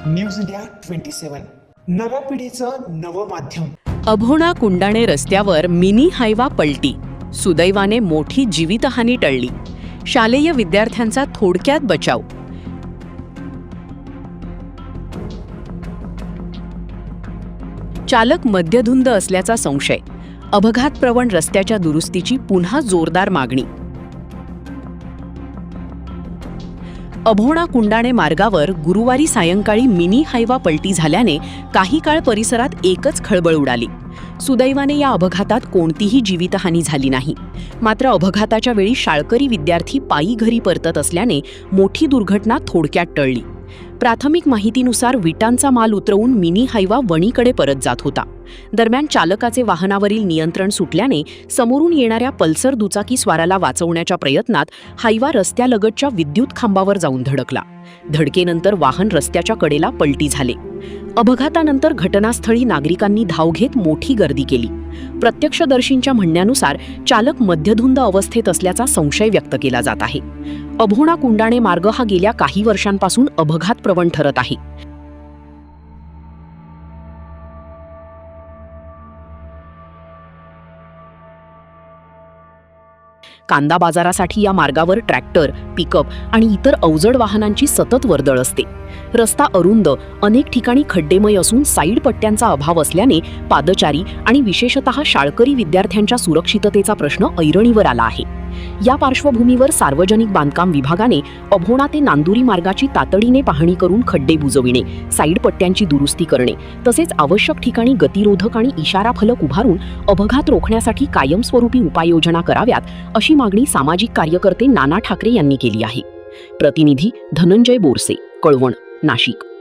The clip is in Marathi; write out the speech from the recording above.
न्यूज इंडिया 27 नव्या पिढीचं नवं माध्यम. अभोणा कुंडाणे रस्त्यावर मिनी हायवा पलटी. सुदैवाने मोठी जीवितहानी टळली. शालेय विद्यार्थ्यांचा थोडक्यात बचाव. चालक मद्यधुंद असल्याचा संशय. अपघातप्रवण रस्त्याच्या दुरुस्तीची पुन्हा जोरदार मागणी. अभोणा कुंडाणे मार्गावर गुरुवारी सायंकाळी मिनी हायवा पलटी झाल्याने काही काळ परिसरात एकच खळबळ उडाली. सुदैवाने या अपघातात कोणतीही जीवितहानी झाली नाही. मात्र अपघाताच्या वेळी शाळकरी विद्यार्थी पायी घरी परतत असल्याने मोठी दुर्घटना थोडक्यात टळली. प्राथमिक माहितीनुसार विटांचा माल उतरवून मिनी हायवा वणीकडे परत जात होता. दरम्यान चालकाचे वाहनावरील नियंत्रण सुटल्याने समोरून येणाऱ्या पल्सर दुचाकी स्वाराला वाचवण्याच्या प्रयत्नात हायवा रस्त्यालगतच्या विद्युत खांबावर जाऊन धडकला. धडकेनंतर वाहन रस्त्याच्या कडेला पलटी झाले. अपघातानंतर घटनास्थळी नागरिकांनी धाव घेत मोठी गर्दी केली. प्रत्यक्षदर्शींच्या म्हणण्यानुसार चालक मद्यधुंद अवस्थेत असल्याचा संशय व्यक्त केला जात आहे. अभोणा कुंडाणे मार्ग हा गेल्या काही वर्षांपासून अपघातप्रवण ठरत आहे. कांदा बाजारासाठी या मार्गावर ट्रॅक्टर, पिकअप आणि इतर अवजड वाहनांची सतत वर्दळ असते. रस्ता अरुंद, अनेक ठिकाणी खड्डेमय असून साईड पट्ट्यांचा अभाव असल्याने पादचारी आणि विशेषतः शाळकरी विद्यार्थ्यांच्या सुरक्षिततेचा प्रश्न ऐरणीवर आला आहे. या पार्श्वभूमीवर सार्वजनिक बांधकाम विभागाने अभोणा ते नांदुरी मार्गाची तातडीने पाहणी करून खड्डे बुजविणे, साईड पट्ट्यांची दुरुस्ती करणे तसेच आवश्यक ठिकाणी गतिरोधक आणि इशारा फलक उभारून अपघात रोखण्यासाठी कायमस्वरूपी उपाययोजना कराव्यात अशी मागणी सामाजिक कार्यकर्ते नाना ठाकरे यांनी केली आहे. प्रतिनिधी धनंजय बोरसे, कळवण, नाशिक.